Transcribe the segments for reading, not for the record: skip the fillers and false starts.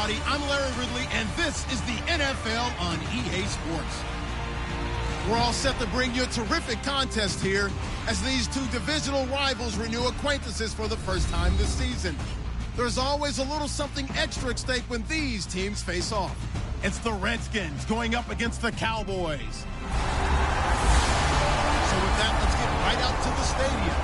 everybody. I'm Larry Ridley, and this is the NFL on EA Sports. We're all set to bring you a terrific contest here as these two divisional rivals renew acquaintances for the first time this season. There's always a little something extra at stake when these teams face off. It's the Redskins going up against the Cowboys. So with that, let's get right out to the stadium.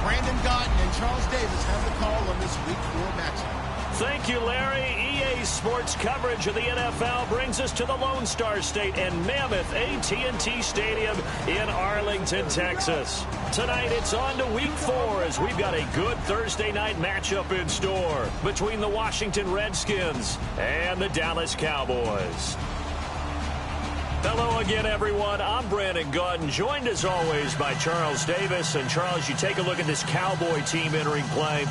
Brandon Gaudin and Charles Davis have the call on this Week 4 matchup. Thank you, Larry. EA Sports coverage of the NFL brings us to the Lone Star State and mammoth AT&T Stadium in Arlington, Texas. Tonight, it's on to Week 4 as we've got a good Thursday night matchup in store between the Washington Redskins and the Dallas Cowboys. Hello again, everyone. I'm Brandon Gaudin, joined as always by Charles Davis. And Charles, you take a look at this Cowboy team entering play.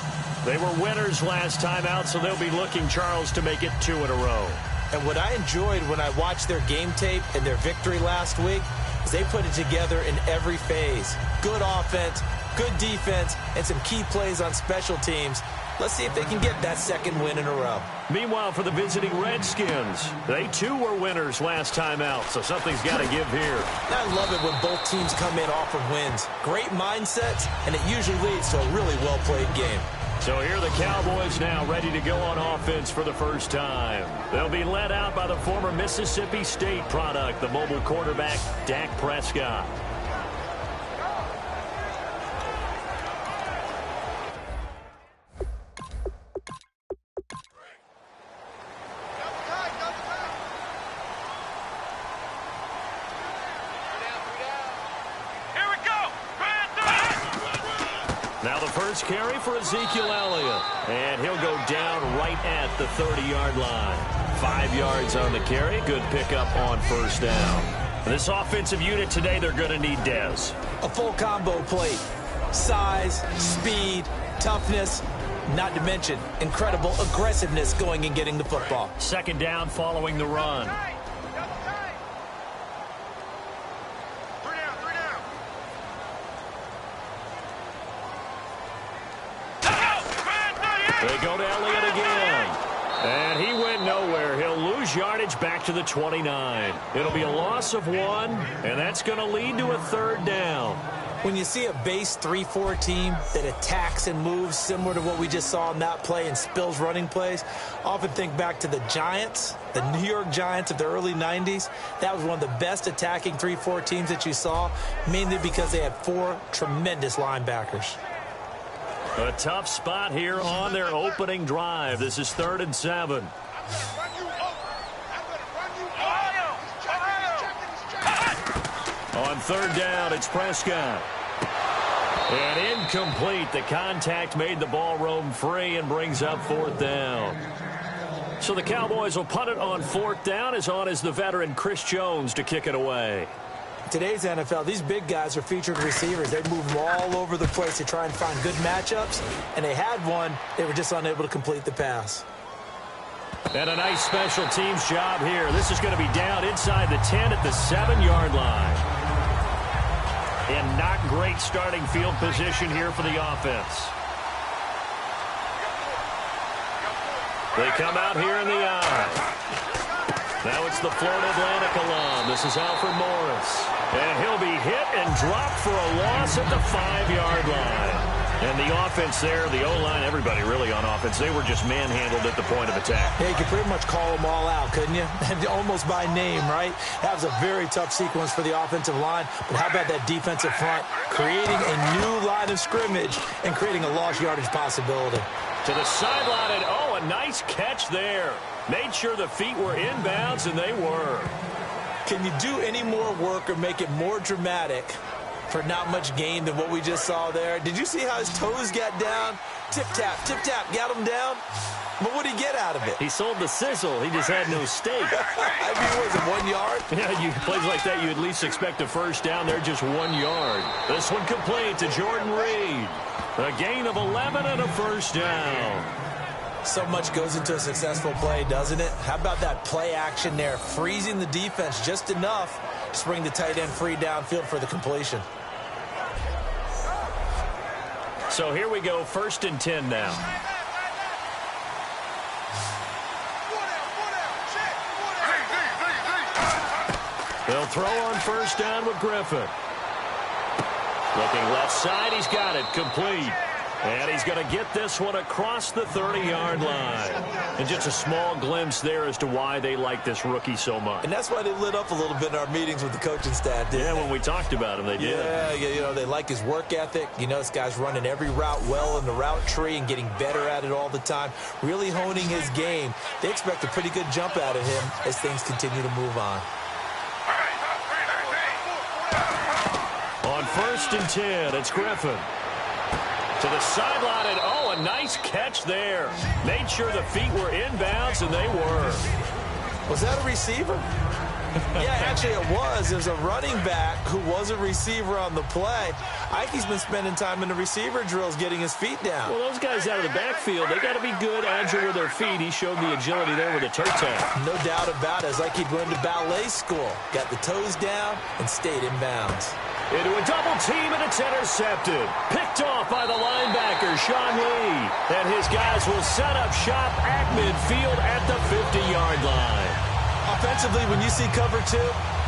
They were winners last time out, so they'll be looking, Charles, to make it 2 in a row. And what I enjoyed when I watched their game tape and their victory last week is they put it together in every phase. Good offense, good defense, and some key plays on special teams. Let's see if they can get that second win in a row. Meanwhile, for the visiting Redskins, they too were winners last time out, so something's got to give here. And I love it when both teams come in off of wins. Great mindsets, and it usually leads to a really well-played game. So here are the Cowboys now ready to go on offense for the first time. They'll be led out by the former Mississippi State product, the mobile quarterback, Dak Prescott. Now the first carry for Ezekiel Elliott, and he'll go down right at the 30-yard line. 5 yards on the carry, good pickup on first down. This offensive unit today, they're going to need Dez. A full combo plate. Size, speed, toughness, not to mention incredible aggressiveness going and getting the football. Second down following the run. They go to Elliott again. And he went nowhere. He'll lose yardage back to the 29. It'll be a loss of 1, and that's going to lead to a third down. When you see a base 3-4 team that attacks and moves similar to what we just saw in that play and spills running plays, often think back to the Giants, the New York Giants of the early 90s. That was one of the best attacking 3-4 teams that you saw, mainly because they had 4 tremendous linebackers. A tough spot here on their opening drive. This is 3rd and 7. On 3rd down, it's Prescott. And incomplete. The contact made the ball roam free and brings up 4th down. So the Cowboys will punt it on 4th down. As on is the veteran Chris Jones to kick it away. Today's NFL, these big guys are featured receivers. They move them all over the place to try and find good matchups, and they had one. They were just unable to complete the pass. And a nice special teams job here. This is going to be down inside the 10 at the 7-yard line. And not great starting field position here for the offense. They come out here in the eye. Now it's the Florida Atlantic alum. This is Alfred Morris. And he'll be hit and dropped for a loss at the 5-yard line. And the offense there, the O-line, everybody really on offense, they were just manhandled at the point of attack. Yeah, you could pretty much call them all out, couldn't you? Almost by name, right? That was a very tough sequence for the offensive line. But how about that defensive front? Creating a new line of scrimmage and creating a lost yardage possibility. To the sideline, and oh, a nice catch there. Made sure the feet were inbounds, and they were. Can you do any more work or make it more dramatic for not much gain than what we just saw there? Did you see how his toes got down? Tip-tap, got him down. But what did he get out of it? He sold the sizzle. He just had no steak. I mean, was it 1 yard? Yeah, plays like that, you at least expect a first down. They're just 1 yard. This one complete to Jordan Reed. A gain of 11 and a first down. So much goes into a successful play, doesn't it? How about that play action there, freezing the defense just enough to bring the tight end free downfield for the completion. So here we go, 1st and 10 now. They'll throw on first down with Griffin. Looking left side, he's got it, complete. And he's going to get this one across the 30-yard line. And just a small glimpse there as to why they like this rookie so much. And that's why they lit up a little bit in our meetings with the coaching staff, didn't they? When we talked about him, they did. Yeah, they like his work ethic. This guy's running every route well in the route tree and getting better at it all the time, really honing his game. They expect a pretty good jump out of him as things continue to move on. On 1st and 10, it's Griffin. To the sideline, and a nice catch there. Made sure the feet were inbounds, and they were. Was that a receiver? Yeah, actually it was. There's a running back who was a receiver on the play. Ikey's been spending time in the receiver drills getting his feet down. Well, those guys out of the backfield, they got to be good, agile with their feet. He showed the agility there with a toe tap. No doubt about it. It's like he'd went to ballet school. Got the toes down and stayed in bounds. Into a double team, and it's intercepted. Picked off by the linebacker, Sean Lee. And his guys will set up shop at midfield at the 50-yard line. Offensively, when you see cover 2,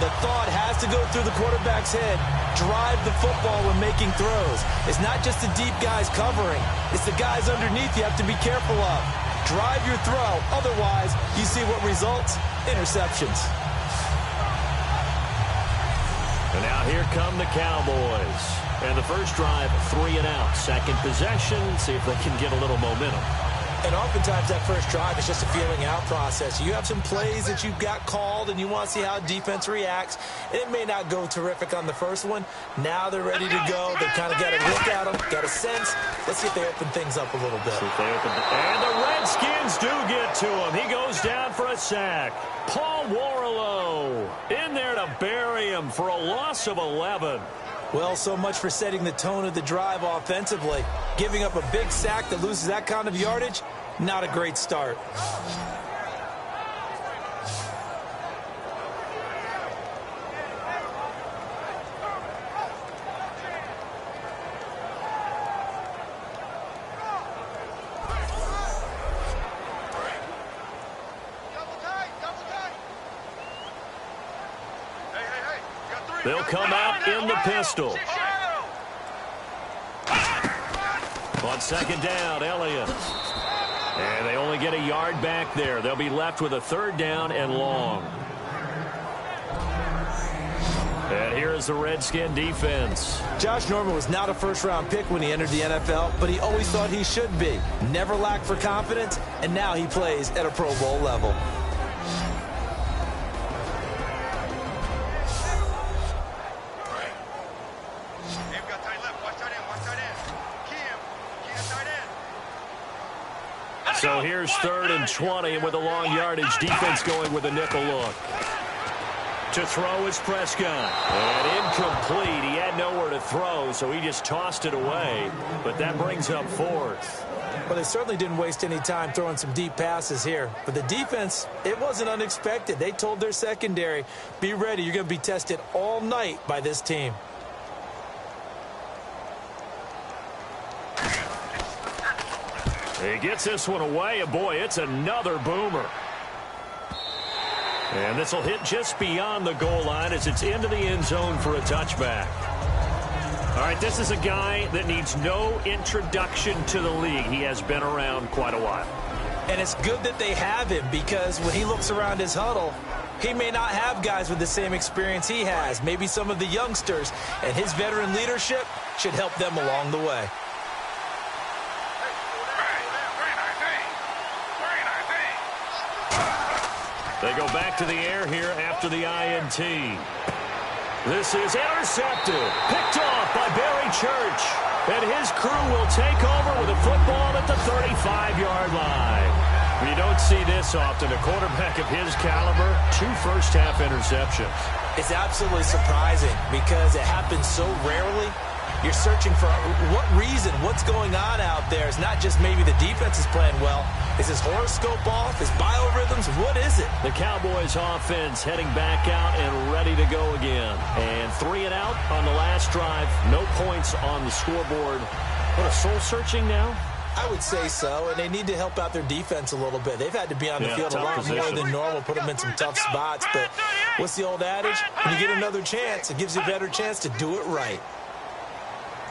the thought has to go through the quarterback's head. Drive the football when making throws. It's not just the deep guys covering. It's the guys underneath you have to be careful of. Drive your throw. Otherwise, you see what results? Interceptions. And now here come the Cowboys. And the first drive, 3 and out. Second possession, see if they can get a little momentum. And oftentimes that first drive is just a feeling out process. You have some plays that you've got called and you want to see how defense reacts. And it may not go terrific on the first one. Now they're ready to go. They kind of got a look at them, got a sense. Let's see if they open things up a little bit. And the Redskins do get to him. He goes down for a sack. Paul Warlow in there to bury him for a loss of 11. Well, so much for setting the tone of the drive offensively. Giving up a big sack that loses that kind of yardage, not a great start. They'll come out in the pistol. On second down, Elliott. And they only get a yard back there. They'll be left with a 3rd down and long. And here is the Redskin defense. Josh Norman was not a first-round pick when he entered the NFL, but he always thought he should be. Never lacked for confidence, and now he plays at a Pro Bowl level. So here's 3rd and 20, and with a long yardage, defense going with a nickel look. To throw is Prescott. And incomplete. He had nowhere to throw, so he just tossed it away. But that brings up 4th. Well, they certainly didn't waste any time throwing some deep passes here. But the defense, it wasn't unexpected. They told their secondary, be ready. You're going to be tested all night by this team. He gets this one away, and boy, it's another boomer. And this will hit just beyond the goal line as it's into the end zone for a touchback. All right, this is a guy that needs no introduction to the league. He has been around quite a while. And it's good that they have him because when he looks around his huddle, he may not have guys with the same experience he has. Maybe some of the youngsters, and his veteran leadership should help them along the way. They go back to the air here after the INT. This is intercepted. Picked off by Barry Church. And his crew will take over with a football at the 35-yard line. You don't see this often. A quarterback of his caliber, 2 first-half interceptions. It's absolutely surprising because it happens so rarely. You're searching for what reason, what's going on out there. It's not just maybe the defense is playing well. Is his horoscope off? His biorhythms? What is it? The Cowboys offense heading back out and ready to go again. And 3 and out on the last drive. No points on the scoreboard. What, a soul-searching now? I would say so, and they need to help out their defense a little bit. They've had to be on the field a lot more than normal, put them in some tough spots. But what's the old adage? When you get another chance, it gives you a better chance to do it right.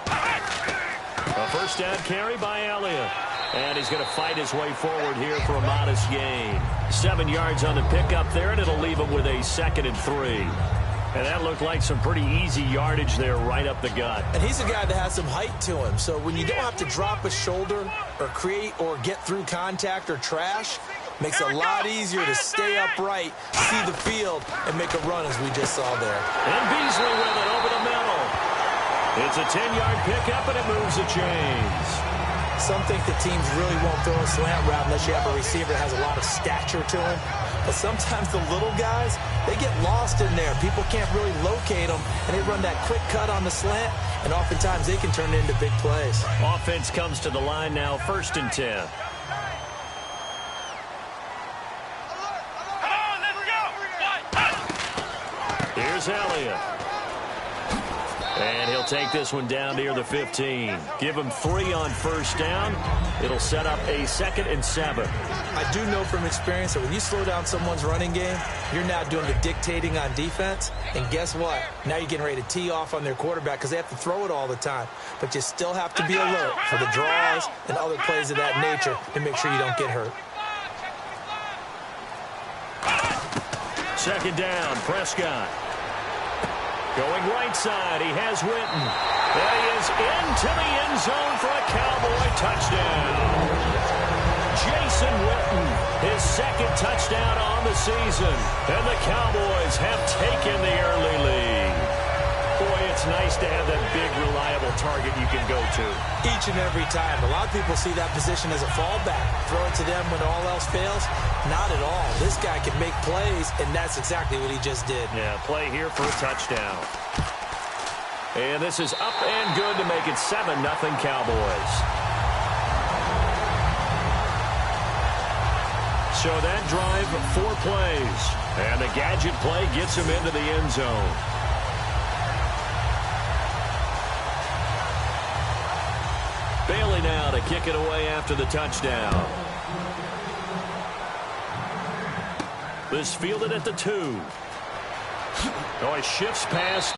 A first down carry by Elliott. And he's going to fight his way forward here for a modest gain. 7 yards on the pickup there, and it'll leave him with a 2nd and 3. And that looked like some pretty easy yardage there right up the gut. And he's a guy that has some height to him. So when you don't have to drop a shoulder or create or get through contact or trash, makes it a lot easier to stay upright, see the field, and make a run as we just saw there. And Beasley with it over the middle. It's a 10-yard pickup, and it moves the chains. Some think that teams really won't throw a slant route unless you have a receiver that has a lot of stature to him. But sometimes the little guys, they get lost in there. People can't really locate them, and they run that quick cut on the slant, and oftentimes they can turn it into big plays. Offense comes to the line now, 1st and 10. Here's Elliott. And he'll take this one down near the 15. Give him 3 on first down. It'll set up a 2nd and 7. I do know from experience that when you slow down someone's running game, you're now doing the dictating on defense. And guess what? Now you're getting ready to tee off on their quarterback because they have to throw it all the time. But you still have to be alert for the draws and other plays of that nature to make sure you don't get hurt. 2nd down, Prescott. Going right side, he has Witten. There he is into the end zone for a Cowboy touchdown. Jason Witten, his 2nd touchdown on the season. And the Cowboys have taken the early lead. Boy, it's nice to have that big, reliable target you can go to. Each and every time. A lot of people see that position as a fallback. Throw it to them when all else fails. Not at all. This guy can make plays, and that's exactly what he just did. Yeah, play here for a touchdown. And this is up and good to make it 7-0 Cowboys. So that drive, 4 plays. And the gadget play gets him into the end zone. Bailey now to kick it away after the touchdown. This fielded at the 2. Oh, he shifts past.